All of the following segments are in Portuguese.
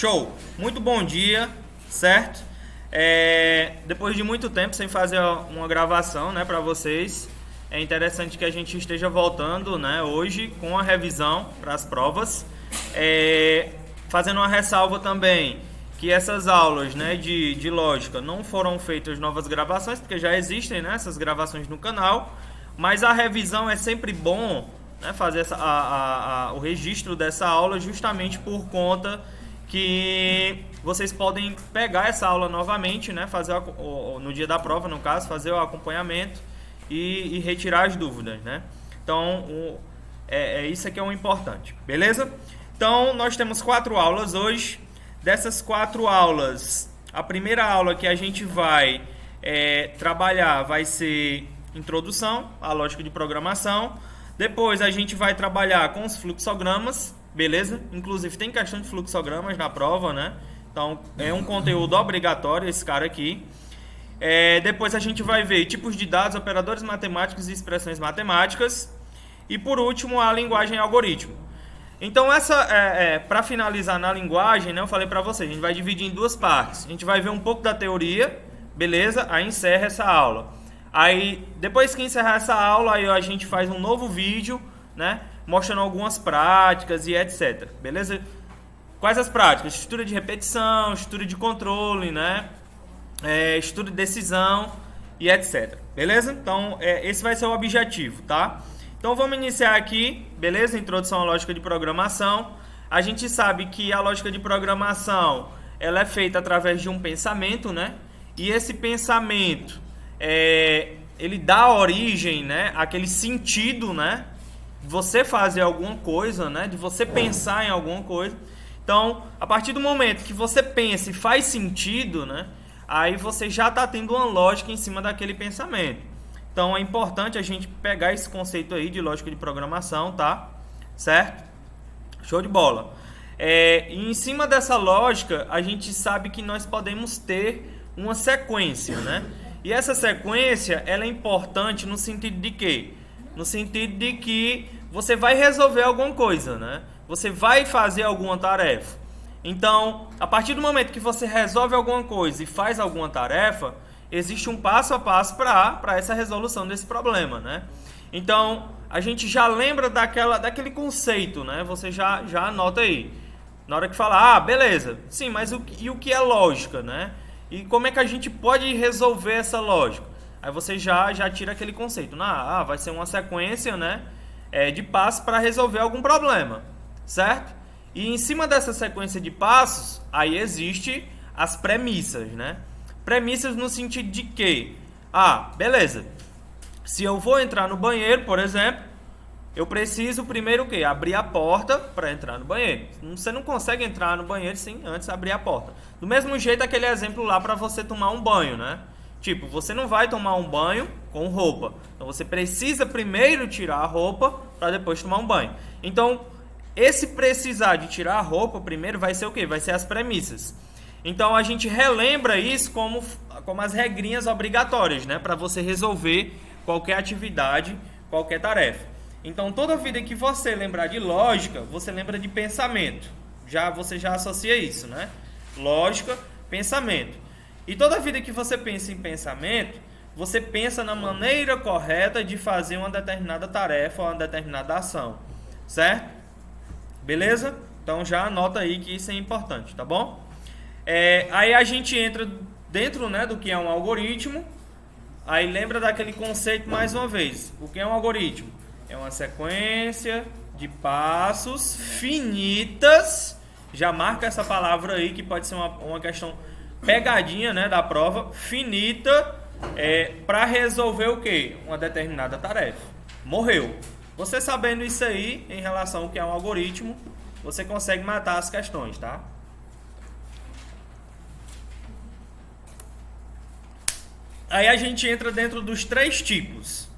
Show! Muito bom dia, certo? Depois de muito tempo sem fazer uma gravação, né, para vocês, é interessante que a gente esteja voltando, né, hoje com a revisão para as provas. Fazendo uma ressalva também que essas aulas, né, de lógica não foram feitas novas gravações, porque já existem, né, essas gravações no canal, mas a revisão é sempre bom, né, fazer o registro dessa aula justamente por conta que vocês podem pegar essa aula novamente, né, fazer no dia da prova, no caso, fazer o acompanhamento e retirar as dúvidas, né? Então, isso aqui é o importante, beleza? Então, nós temos 4 aulas hoje. Dessas 4 aulas, a primeira aula que a gente vai trabalhar vai ser introdução à lógica de programação. Depois a gente vai trabalhar com os fluxogramas, beleza? Inclusive tem questão de fluxogramas na prova, né? Então é um conteúdo obrigatório esse cara aqui. Depois a gente vai ver tipos de dados, operadores matemáticos e expressões matemáticas. E por último, a linguagem e algoritmo. Então para finalizar na linguagem, né, eu falei para vocês, a gente vai dividir em 2 partes. A gente vai ver um pouco da teoria, beleza? Aí encerra essa aula. Aí depois que encerrar essa aula, aí a gente faz um novo vídeo, né, mostrando algumas práticas e etc. Beleza? Quais as práticas? Estrutura de repetição, estrutura de controle, né? Estudo de decisão e etc. Beleza? Então, esse vai ser o objetivo, tá? Então, vamos iniciar aqui, beleza? Introdução à lógica de programação. A gente sabe que a lógica de programação, ela é feita através de um pensamento, né? E esse pensamento, ele dá origem, né, àquele sentido, né? De você fazer alguma coisa, né? De você pensar em alguma coisa. Então, a partir do momento que você pensa e faz sentido, né? Aí você já está tendo uma lógica em cima daquele pensamento. Então é importante a gente pegar esse conceito aí de lógica de programação, tá? Certo? Show de bola. E em cima dessa lógica, a gente sabe que nós podemos ter uma sequência, né? E essa sequência, ela é importante no sentido de quê? No sentido de que você vai resolver alguma coisa, né? Você vai fazer alguma tarefa. Então, a partir do momento que você resolve alguma coisa e faz alguma tarefa, existe um passo a passo para essa resolução desse problema, né? Então, a gente já lembra daquele conceito, né? Você já anota aí. Na hora que falar, beleza, sim, mas o que é lógica, né? E como é que a gente pode resolver essa lógica? Aí você já tira aquele conceito. Vai ser uma sequência, né, de passos para resolver algum problema, certo? E em cima dessa sequência de passos, aí existe as premissas, né? Premissas no sentido de que, beleza, se eu vou entrar no banheiro, por exemplo, eu preciso primeiro o quê? Abrir a porta para entrar no banheiro. Você não consegue entrar no banheiro sem antes abrir a porta. Do mesmo jeito, aquele exemplo lá para você tomar um banho, né? Tipo, você não vai tomar um banho com roupa. Então, você precisa primeiro tirar a roupa para depois tomar um banho. Então, esse precisar de tirar a roupa primeiro vai ser o quê? Vai ser as premissas. Então, a gente relembra isso como as regrinhas obrigatórias, né? Para você resolver qualquer atividade, qualquer tarefa. Então, toda vida que você lembrar de lógica, você lembra de pensamento. Você já associa isso, né? Lógica, pensamento. E toda vida que você pensa em pensamento, você pensa na maneira correta de fazer uma determinada tarefa ou uma determinada ação. Certo? Beleza? Então, já anota aí que isso é importante, tá bom? Aí a gente entra dentro, né, do que é um algoritmo. Aí lembra daquele conceito mais uma vez. O que é um algoritmo? É uma sequência de passos finitas. Já marca essa palavra aí que pode ser uma questão pegadinha, né, da prova. Finita para resolver o quê? Uma determinada tarefa. Morreu. Você sabendo isso aí em relação ao que é um algoritmo, você consegue matar as questões, tá? Aí a gente entra dentro dos 3 tipos,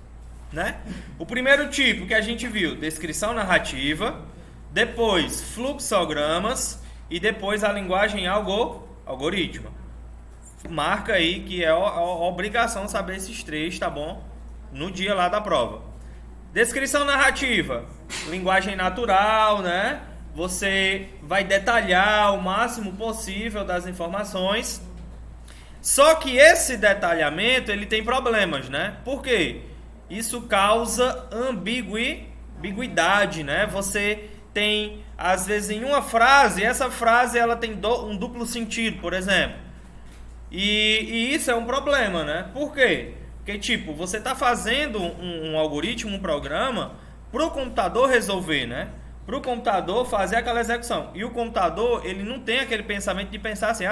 né? O primeiro tipo que a gente viu, descrição narrativa, depois fluxogramas e depois a linguagem algoritmo. Marca aí que é obrigação saber esses 3, tá bom? No dia lá da prova. Descrição narrativa, linguagem natural, né? você vai detalhar o máximo possível das informações. Só que esse detalhamento, ele tem problemas, né? Por quê? Isso causa ambiguidade, né? Você tem, às vezes, em uma frase, essa frase ela tem um duplo sentido, por exemplo. E isso é um problema, né? Por quê? Porque, tipo, você está fazendo um algoritmo, um programa, para o computador resolver, né? Para o computador fazer aquela execução. E o computador, ele não tem aquele pensamento de pensar assim,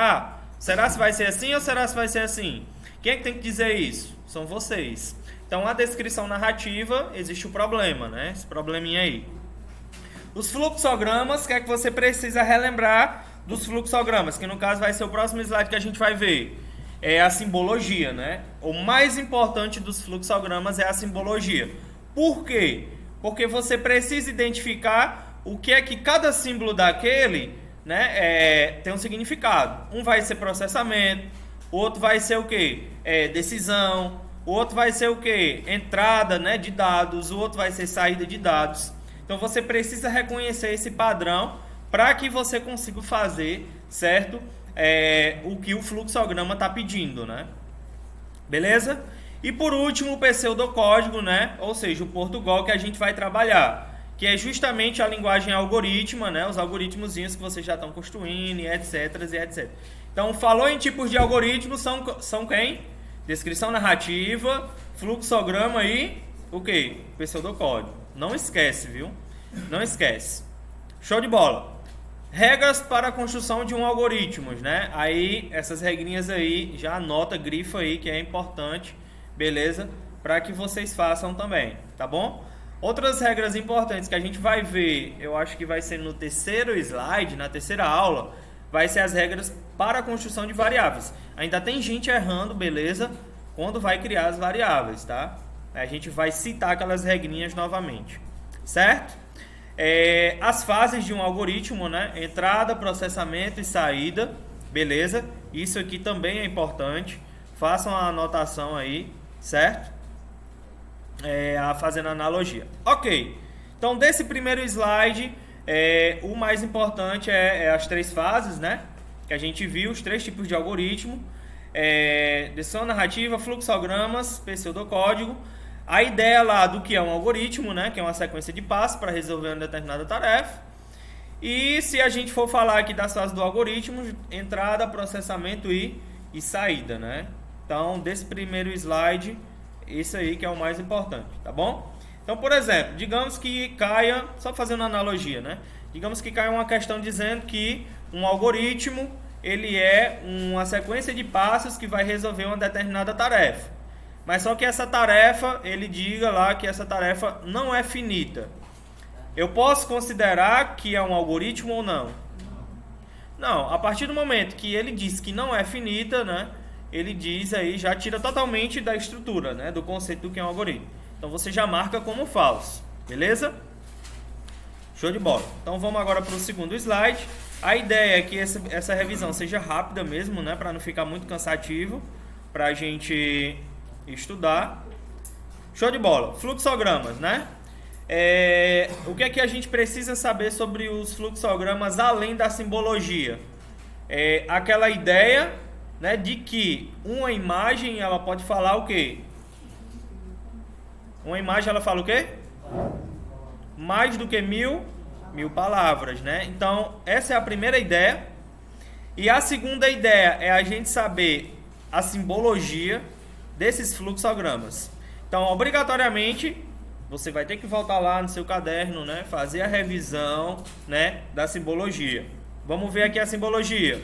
será se vai ser assim ou será se vai ser assim? Quem é que tem que dizer isso? São vocês. Então, a descrição narrativa, existe o problema, né? Esse probleminha aí. Os fluxogramas, o que é que você precisa relembrar dos fluxogramas? Que no caso vai ser o próximo slide que a gente vai ver. É a simbologia, né? O mais importante dos fluxogramas é a simbologia. Por quê? Porque você precisa identificar o que é que cada símbolo daquele, né, tem um significado. Um vai ser processamento, o outro vai ser o quê? Decisão, o outro vai ser o quê? Entrada, né, de dados, o outro vai ser saída de dados. Então você precisa reconhecer esse padrão para que você consiga fazer, certo? O que o fluxograma está pedindo, né? Beleza? E por último o pseudocódigo, né? Ou seja, o Portugal que a gente vai trabalhar, que é justamente a linguagem algorítmica, né? Os algoritmozinhos que vocês já estão construindo, e etc, e etc. Então, falou em tipos de algoritmos, são quem? Descrição narrativa, fluxograma e o quê? Pseudocódigo. Não esquece, viu? Não esquece. Show de bola. Regras para a construção de um algoritmo, né? Aí, essas regrinhas aí, já anota, grifa aí, que é importante, beleza? Para que vocês façam também, tá bom? Outras regras importantes que a gente vai ver, eu acho que vai ser no terceiro slide, na terceira aula, vai ser as regras para a construção de variáveis. Ainda tem gente errando, beleza? Quando vai criar as variáveis, tá? A gente vai citar aquelas regrinhas novamente, certo? As fases de um algoritmo, né? Entrada, processamento e saída, beleza? Isso aqui também é importante. Façam a anotação aí, certo? Fazendo analogia. Ok. Então, desse primeiro slide, o mais importante é as três fases, né? Que a gente viu, os três tipos de algoritmo. Descrição narrativa, fluxogramas, pseudocódigo. A ideia lá do que é um algoritmo, né? Que é uma sequência de passos para resolver uma determinada tarefa. E se a gente for falar aqui das fases do algoritmo, entrada, processamento e saída, né? Então, desse primeiro slide, esse aí que é o mais importante, tá bom? Então, por exemplo, digamos que caia, só fazendo uma analogia, né? Digamos que caia uma questão dizendo que um algoritmo, ele é uma sequência de passos que vai resolver uma determinada tarefa. Mas só que essa tarefa, ele diga lá que essa tarefa não é finita. Eu posso considerar que é um algoritmo ou não? Não, a partir do momento que ele diz que não é finita, né? Ele diz aí, já tira totalmente da estrutura, né? Do conceito do que é um algoritmo. Então você já marca como falso, beleza? Show de bola. Então vamos agora para o segundo slide. A ideia é que essa revisão seja rápida mesmo, né? Para não ficar muito cansativo, para a gente estudar. Show de bola. Fluxogramas, né? O que é que a gente precisa saber sobre os fluxogramas além da simbologia? Aquela ideia, né, de que uma imagem ela pode falar o quê? Uma imagem ela fala o quê? Mais do que mil palavras, né? Então, essa é a primeira ideia. E a segunda ideia é a gente saber a simbologia desses fluxogramas. Então, obrigatoriamente, você vai ter que voltar lá no seu caderno, né? Fazer a revisão, né, da simbologia. Vamos ver aqui a simbologia.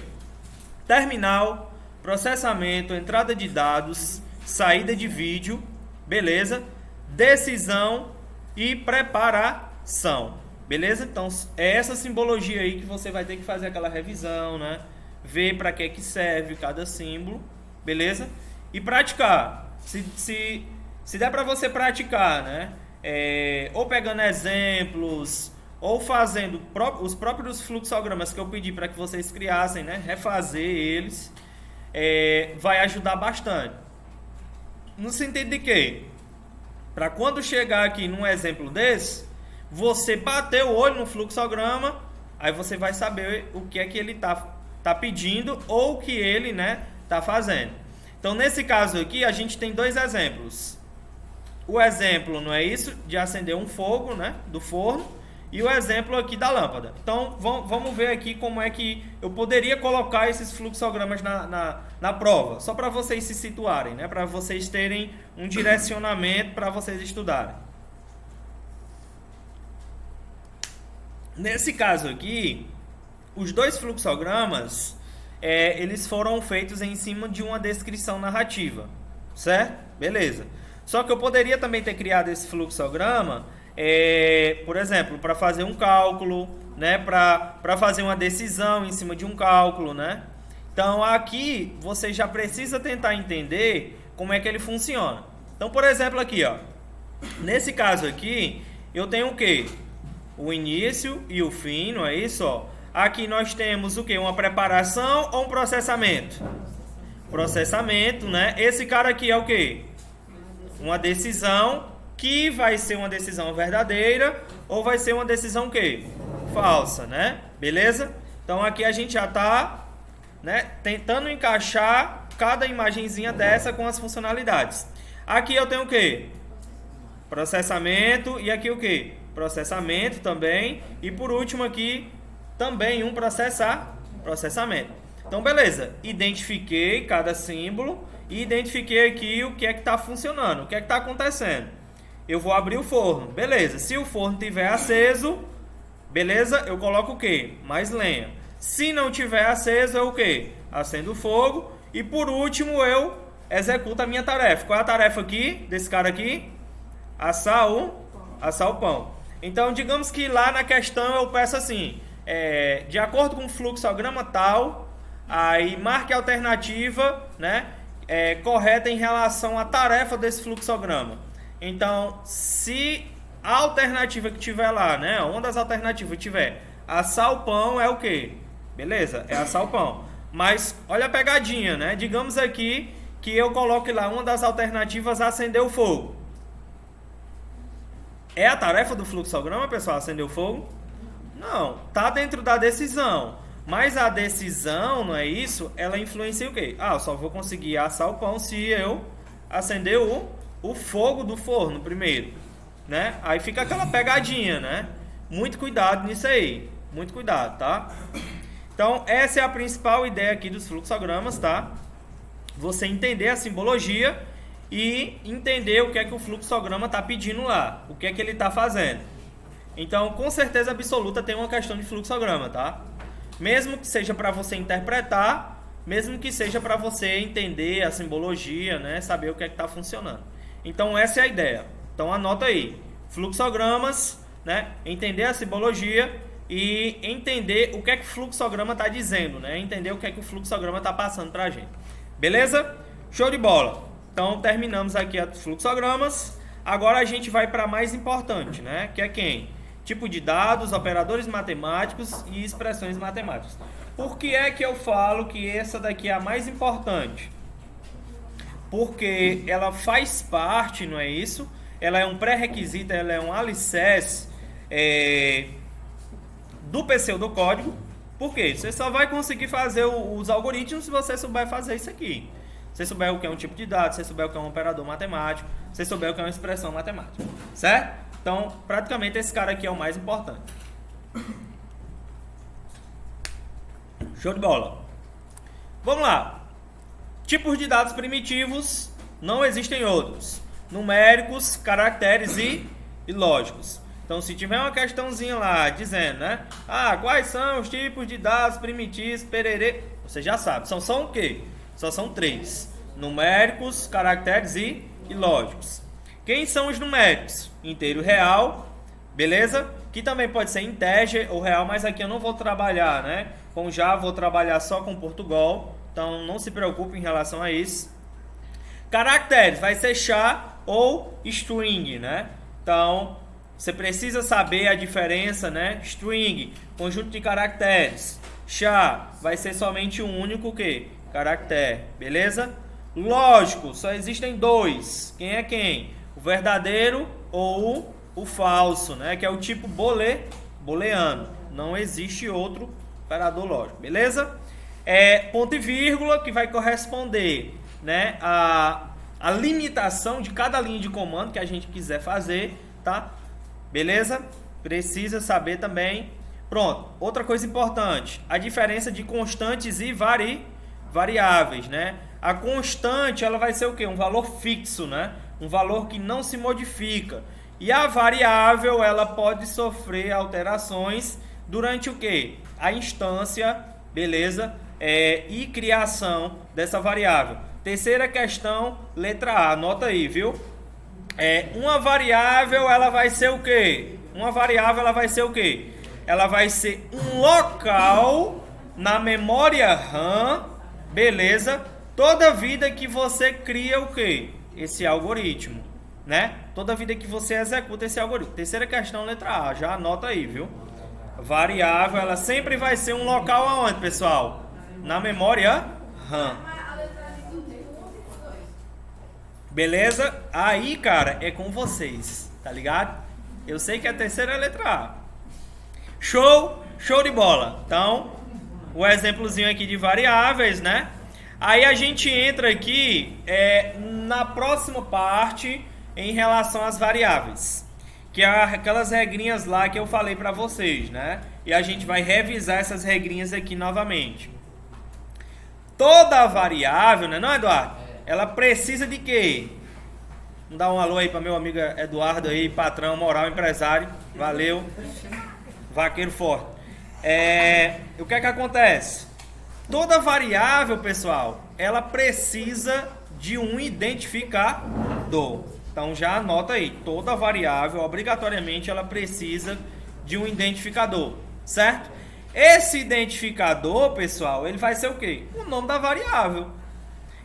Terminal, processamento, entrada de dados, saída de vídeo, beleza? Decisão e preparação, beleza? Então, é essa simbologia aí que você vai ter que fazer aquela revisão, né? Ver para que serve cada símbolo, beleza? E praticar. Se der para você praticar, né? Ou pegando exemplos, ou fazendo os próprios fluxogramas que eu pedi para que vocês criassem, né? Refazer eles, vai ajudar bastante. No sentido de que, para quando chegar aqui num exemplo desse, você bater o olho no fluxograma aí você vai saber o que é que ele tá pedindo ou o que ele, né, tá fazendo. Então, nesse caso aqui, a gente tem dois exemplos. O exemplo, não é isso, de acender um fogo, né, do forno, e o exemplo aqui da lâmpada. Então, vamos ver aqui como é que eu poderia colocar esses fluxogramas na prova, só para vocês se situarem, né, para vocês terem um direcionamento para vocês estudarem. Nesse caso aqui, os dois fluxogramas, eles foram feitos em cima de uma descrição narrativa, certo? Beleza. Só que eu poderia também ter criado esse fluxograma, por exemplo, para fazer um cálculo, né? Para fazer uma decisão em cima de um cálculo, né? Então, aqui, você já precisa tentar entender como é que ele funciona. Então, por exemplo, aqui, ó, nesse caso aqui, eu tenho o quê? O início e o fim, não é isso? Ó? Aqui nós temos o quê? Uma preparação ou um processamento? Processamento, né? Esse cara aqui é o quê? Uma decisão que vai ser uma decisão verdadeira ou vai ser uma decisão o quê? Falsa, né? Beleza? Então aqui a gente já está, né, tentando encaixar cada imagenzinha dessa com as funcionalidades. Aqui eu tenho o quê? Processamento e aqui o quê? Processamento também, e por último aqui também um processamento. Então beleza, identifiquei cada símbolo e identifiquei aqui o que é que está funcionando, o que é que está acontecendo. Eu vou abrir o forno, beleza, se o forno estiver aceso, beleza, eu coloco o que? Mais lenha. Se não tiver aceso, eu o que? Acendo o fogo e por último eu executo a minha tarefa. Qual é a tarefa aqui, desse cara aqui? Assar o pão. Então, digamos que lá na questão eu peço assim, de acordo com o fluxograma tal, aí marque a alternativa, né, correta em relação à tarefa desse fluxograma. Então, se a alternativa que tiver lá, né, uma das alternativas tiver assar o pão, é o quê? Beleza, é assar o pão. Mas, olha a pegadinha, né? Digamos aqui que eu coloque lá uma das alternativas acender o fogo. É a tarefa do fluxograma, pessoal, acender o fogo? Não, tá dentro da decisão. Mas a decisão, não é isso? Ela influencia o quê? Eu só vou conseguir assar o pão se eu acender o fogo do forno primeiro, né? Aí fica aquela pegadinha, né? Muito cuidado nisso aí. Muito cuidado, tá? Então, essa é a principal ideia aqui dos fluxogramas, tá? Você entender a simbologia e entender o que é que o fluxograma está pedindo lá, o que é que ele está fazendo. Então, com certeza absoluta tem uma questão de fluxograma, tá? Mesmo que seja para você interpretar, mesmo que seja para você entender a simbologia, né? Saber o que é que está funcionando. Então, essa é a ideia. Então, anota aí. Fluxogramas, né? Entender a simbologia e entender o que é que o fluxograma está dizendo, né? Entender o que é que o fluxograma está passando para a gente. Beleza? Show de bola! Então, terminamos aqui os fluxogramas. Agora a gente vai para a mais importante, né? Que é quem? Tipo de dados, operadores matemáticos e expressões matemáticas. Por que é que eu falo que essa daqui é a mais importante? Porque ela faz parte, não é isso? Ela é um pré-requisito, ela é um alicerce do pseudocódigo. Por quê? Você só vai conseguir fazer os algoritmos se você souber fazer isso aqui. Se você souber o que é um tipo de dado, se você souber o que é um operador matemático, se você souber o que é uma expressão matemática, certo? Então, praticamente esse cara aqui é o mais importante. Show de bola. Vamos lá. Tipos de dados primitivos, não existem outros. Numéricos, caracteres e lógicos. Então, se tiver uma questãozinha lá dizendo, né? Quais são os tipos de dados primitivos, pererê, você já sabe. São só o quê? Só são 3. Numéricos, caracteres e lógicos. Quem são os numéricos? Inteiro real, beleza? Que também pode ser integer ou real, mas aqui eu não vou trabalhar, né? Com Java, vou trabalhar só com Portugal. Então, não se preocupe em relação a isso. Caracteres, vai ser char ou string, né? Então, você precisa saber a diferença, né? String, conjunto de caracteres. Char, vai ser somente um único quê? Caractere, beleza? Lógico, só existem 2. Quem é quem? O verdadeiro ou o falso, né? Que é o tipo booleano. Não existe outro operador lógico, beleza? Ponto e vírgula, que vai corresponder, né, a limitação de cada linha de comando que a gente quiser fazer, tá? Beleza? Precisa saber também. Pronto. Outra coisa importante, a diferença de constantes e variáveis, né? A constante, ela vai ser o quê? Um valor fixo, né? Um valor que não se modifica. E a variável, ela pode sofrer alterações durante o quê? A instância, beleza? E criação dessa variável. Terceira questão, letra A, anota aí, viu? Uma variável, ela vai ser o quê? Uma variável, ela vai ser o quê? Ela vai ser um local na memória RAM, beleza? Toda vida que você cria o quê? Esse algoritmo, né? Toda vida que você executa esse algoritmo. Terceira questão, letra A, já anota aí, viu? Variável, ela sempre vai ser um local aonde, pessoal? Na memória RAM. Beleza? Aí, cara, é com vocês, tá ligado? Eu sei que a terceira é a letra A. Show de bola. Então, o exemplozinho aqui de variáveis, né? Aí a gente entra aqui na próxima parte em relação às variáveis, que é aquelas regrinhas lá que eu falei para vocês, né? E a gente vai revisar essas regrinhas aqui novamente. Toda variável, né, não, Eduardo? Ela precisa de quê? Vamos dar um alô aí para meu amigo Eduardo aí, patrão, moral, empresário. Valeu. Vaqueiro forte. O que é que acontece? Toda variável, pessoal, ela precisa de um identificador. Então já anota aí, toda variável, obrigatoriamente, ela precisa de um identificador, certo? Esse identificador, pessoal, ele vai ser o quê? O nome da variável.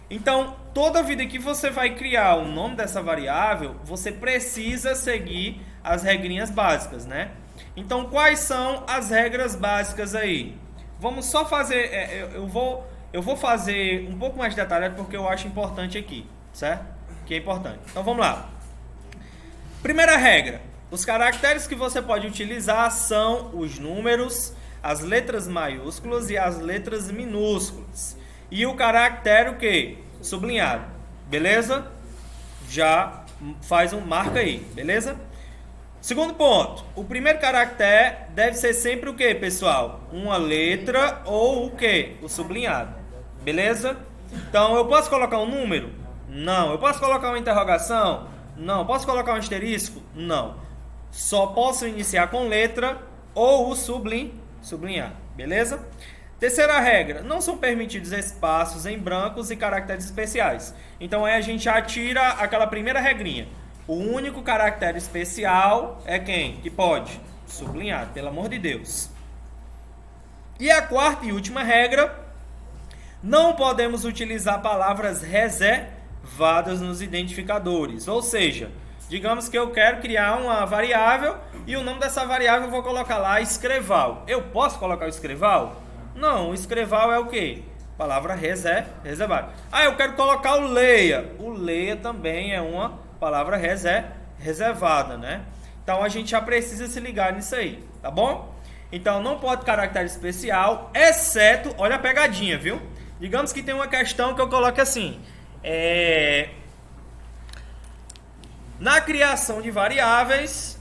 Então, toda vida que você vai criar o nome dessa variável, você precisa seguir as regrinhas básicas, né? Então, quais são as regras básicas aí? Vamos só fazer, eu vou fazer um pouco mais detalhado porque eu acho importante aqui, certo? Que é importante. Então, vamos lá. Primeira regra, os caracteres que você pode utilizar são os números, as letras maiúsculas e as letras minúsculas. E o caractere o quê? Sublinhado. Beleza? Já faz marca aí, beleza? Segundo ponto, o primeiro caractere deve ser sempre o quê, pessoal? Uma letra ou o quê? O sublinhado. Beleza? Então, eu posso colocar um número? Não. Eu posso colocar uma interrogação? Não. Posso colocar um asterisco? Não. Só posso iniciar com letra ou o sublinhado. Beleza? Terceira regra, não são permitidos espaços em brancos e caracteres especiais. Então, aí a gente já tira aquela primeira regrinha. O único caractere especial é quem? Que pode? Sublinhado, pelo amor de Deus. E a quarta e última regra, não podemos utilizar palavras reservadas nos identificadores. Ou seja, digamos que eu quero criar uma variável e o nome dessa variável eu vou colocar lá escreval. Eu posso colocar o escreval? Não, o escreval é o quê? Palavra reservada. Eu quero colocar o leia. O leia também é uma palavra reservada, né? Então a gente já precisa se ligar nisso aí, tá bom? Então não pode caractere especial, exceto, olha a pegadinha, viu? Digamos que tem uma questão que eu coloque assim, na criação de variáveis,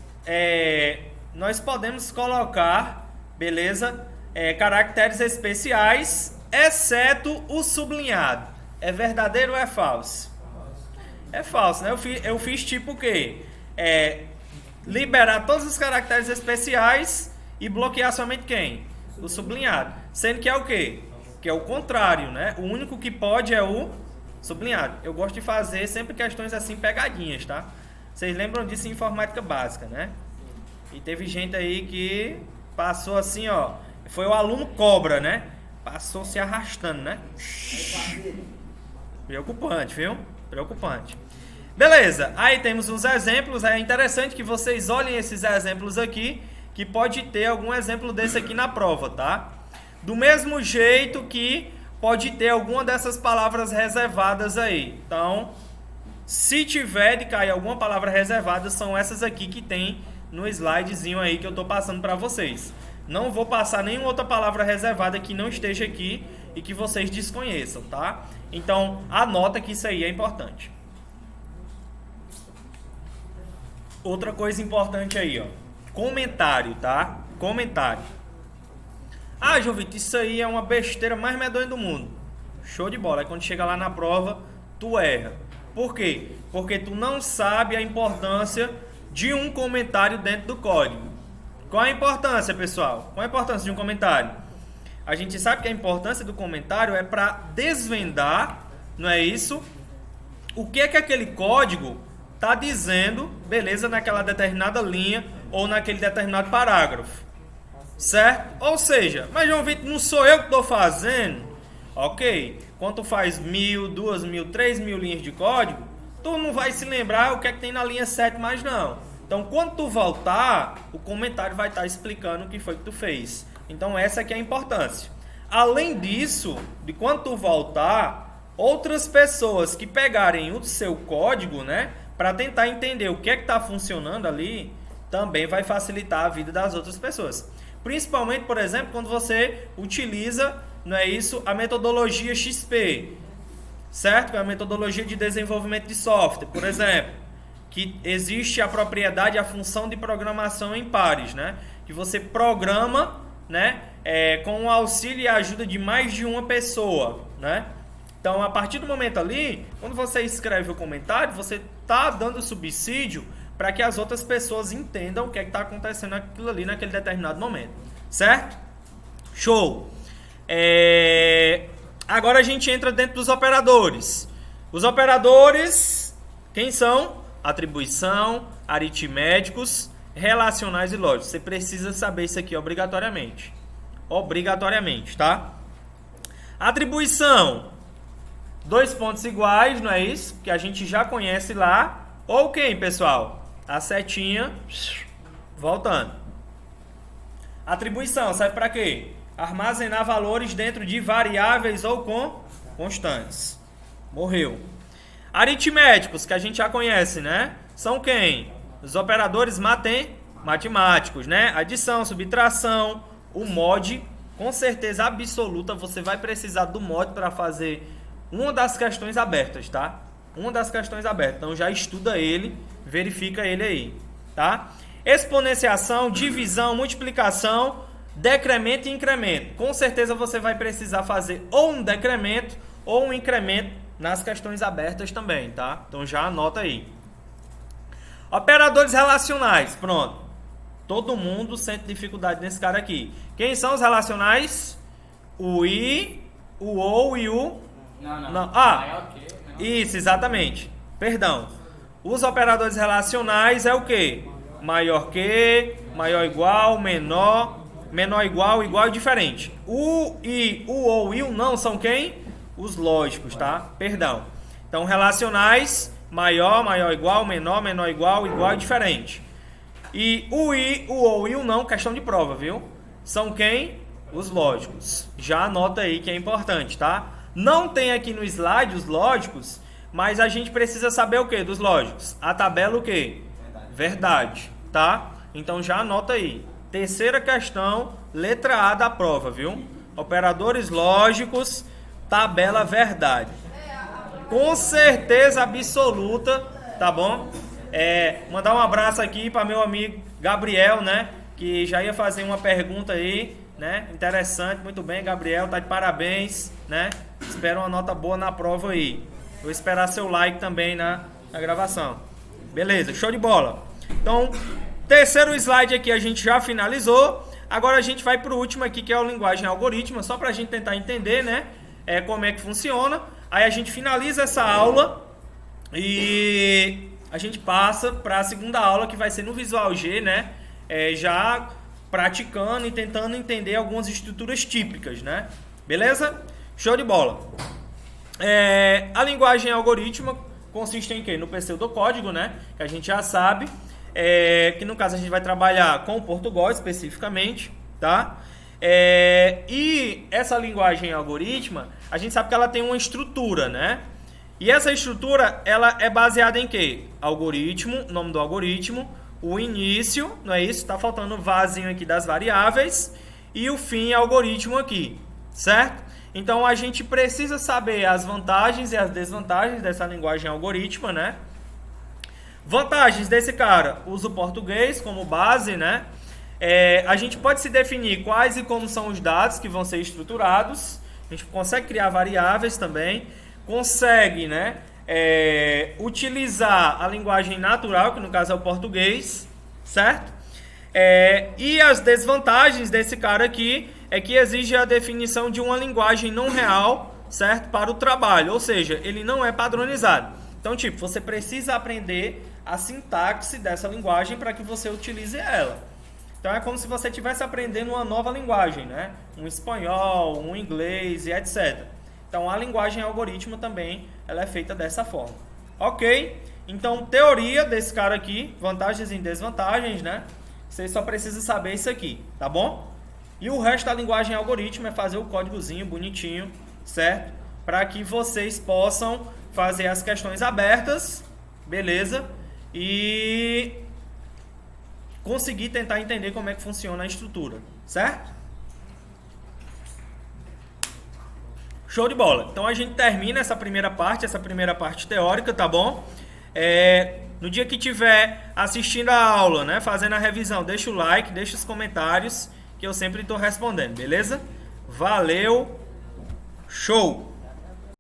nós podemos colocar, beleza? Caracteres especiais, exceto o sublinhado. É verdadeiro ou é falso? É falso, né? Eu fiz tipo o quê? Liberar todos os caracteres especiais e bloquear somente quem? O sublinhado. Sendo que é o quê? Que é o contrário, né? O único que pode é o sublinhado. Eu gosto de fazer sempre questões assim pegadinhas, tá? Vocês lembram disso em informática básica, né? E teve gente aí que passou assim, ó. Foi o aluno cobra, né? Passou se arrastando, né? Preocupante, viu? Preocupante. Beleza, aí temos uns exemplos. É interessante que vocês olhem esses exemplos aqui, que pode ter algum exemplo desse aqui na prova, tá? Do mesmo jeito que pode ter alguma dessas palavras reservadas aí. Então, se tiver de cair alguma palavra reservada, são essas aqui que tem no slidezinho aí que eu tô passando para vocês. Não vou passar nenhuma outra palavra reservada que não esteja aqui e que vocês desconheçam, tá? Então, anota que isso aí é importante. Outra coisa importante aí, ó. Comentário, tá? Comentário. Ah, João Vitor, isso aí é uma besteira mais medonha do mundo. Show de bola. Aí quando chega lá na prova, tu erra. Por quê? Porque tu não sabe a importância de um comentário dentro do código. Qual a importância, pessoal? Qual a importância de um comentário? A gente sabe que a importância do comentário é para desvendar, não é isso? O que é que aquele código está dizendo, beleza, naquela determinada linha ou naquele determinado parágrafo. Certo? Ou seja, mas João Vitor, não sou eu que estou fazendo. Ok, quando tu faz 1.000, 2.000, 3.000 linhas de código, tu não vai se lembrar o que é que tem na linha 7 mais não. Então, quando tu voltar, o comentário vai estar explicando o que foi que tu fez. Então, essa aqui é a importância. Além disso, de quando tu voltar, outras pessoas que pegarem o seu código, né, para tentar entender o que é que está funcionando ali, também vai facilitar a vida das outras pessoas. Principalmente, por exemplo, quando você utiliza, não é isso, a metodologia XP, certo? Que é a metodologia de desenvolvimento de software, por exemplo, que existe a propriedade, a função de programação em pares, né? Que você programa, né, com o auxílio e a ajuda de mais de uma pessoa, né? Então, a partir do momento ali, quando você escreve o comentário, você está dando subsídio para que as outras pessoas entendam o que é que está acontecendo aquilo ali naquele determinado momento, certo? Show! Agora a gente entra dentro dos operadores. Os operadores, quem são? Atribuição, aritméticos, relacionais e lógicos. Você precisa saber isso aqui obrigatoriamente. Obrigatoriamente, tá? Atribuição. 2 pontos iguais, não é isso? Que a gente já conhece lá. Ou quem, pessoal? A setinha voltando. Atribuição serve para quê? Armazenar valores dentro de variáveis ou constantes. Morreu. Aritméticos, que a gente já conhece, né? São quem? Os operadores matemáticos, né? Adição, subtração, o mod. Com certeza absoluta você vai precisar do mod para fazer uma das questões abertas, tá? Uma das questões abertas. Então já estuda ele, verifica ele aí, tá? Exponenciação, divisão, multiplicação, decremento e incremento. Com certeza você vai precisar fazer ou um decremento ou um incremento nas questões abertas também, tá? Então já anota aí. Operadores relacionais, pronto. Todo mundo sente dificuldade nesse cara aqui. Quem são os relacionais? O i, o ou e o... Não. Ah, isso, exatamente. Perdão. Os operadores relacionais é o quê? Maior que, maior igual, menor, menor igual, igual e diferente. O e, o ou e o não são quem? Os lógicos, tá? Perdão. Então, relacionais, maior, maior igual, menor, menor igual, igual e diferente. E o i, o ou e o não, questão de prova, viu? São quem? Os lógicos. Já anota aí que é importante, tá? Não tem aqui no slide os lógicos, mas a gente precisa saber o que dos lógicos? A tabela o que? Verdade, tá? Então já anota aí. Terceira questão, letra A da prova, viu? Operadores lógicos, tabela verdade. Com certeza absoluta, tá bom? Mandar um abraço aqui para meu amigo Gabriel, né? Que já ia fazer uma pergunta aí, né? Interessante, muito bem, Gabriel, tá de parabéns, né? Espero uma nota boa na prova aí. Vou esperar seu like também na gravação. Beleza, show de bola. Então, terceiro slide aqui a gente já finalizou. Agora a gente vai para o último aqui, que é a linguagem algoritmo, só para a gente tentar entender, né? Como é que funciona. Aí a gente finaliza essa aula e a gente passa para a segunda aula, que vai ser no Visual G, né? Já praticando e tentando entender algumas estruturas típicas, né? Beleza? Show de bola. A linguagem algoritmo consiste em quê? No pseudocódigo, né? Que a gente já sabe. Que no caso a gente vai trabalhar com o Portugal especificamente, tá? E essa linguagem algoritmo, a gente sabe que ela tem uma estrutura, né? E essa estrutura, ela é baseada em quê? Algoritmo, nome do algoritmo, o início, não é isso? Está faltando o vazinho aqui das variáveis e o fim algoritmo aqui, certo? Então a gente precisa saber as vantagens e as desvantagens dessa linguagem algorítmica, né? Vantagens desse cara, usa o português como base, né? A gente pode se definir quais e como são os dados que vão ser estruturados. A gente consegue criar variáveis também. Consegue, né, utilizar a linguagem natural, que no caso é o português, certo? E as desvantagens desse cara aqui é que exige a definição de uma linguagem não real, certo? Para o trabalho, ou seja, ele não é padronizado. Então, tipo, você precisa aprender a sintaxe dessa linguagem para que você utilize ela. Então, é como se você estivesse aprendendo uma nova linguagem, né? Um espanhol, um inglês e etc. Então, a linguagem algoritmo também ela é feita dessa forma. Ok? Então, teoria desse cara aqui, vantagens e desvantagens, né? Você só precisa saber isso aqui, tá bom? E o resto da linguagem algoritmo é fazer o códigozinho bonitinho, certo? Para que vocês possam fazer as questões abertas, beleza? E conseguir tentar entender como é que funciona a estrutura, certo? Show de bola. Então a gente termina essa primeira parte teórica, tá bom? No dia que tiver assistindo a aula, né, fazendo a revisão, deixa o like, deixa os comentários, que eu sempre estou respondendo, beleza? Valeu, show!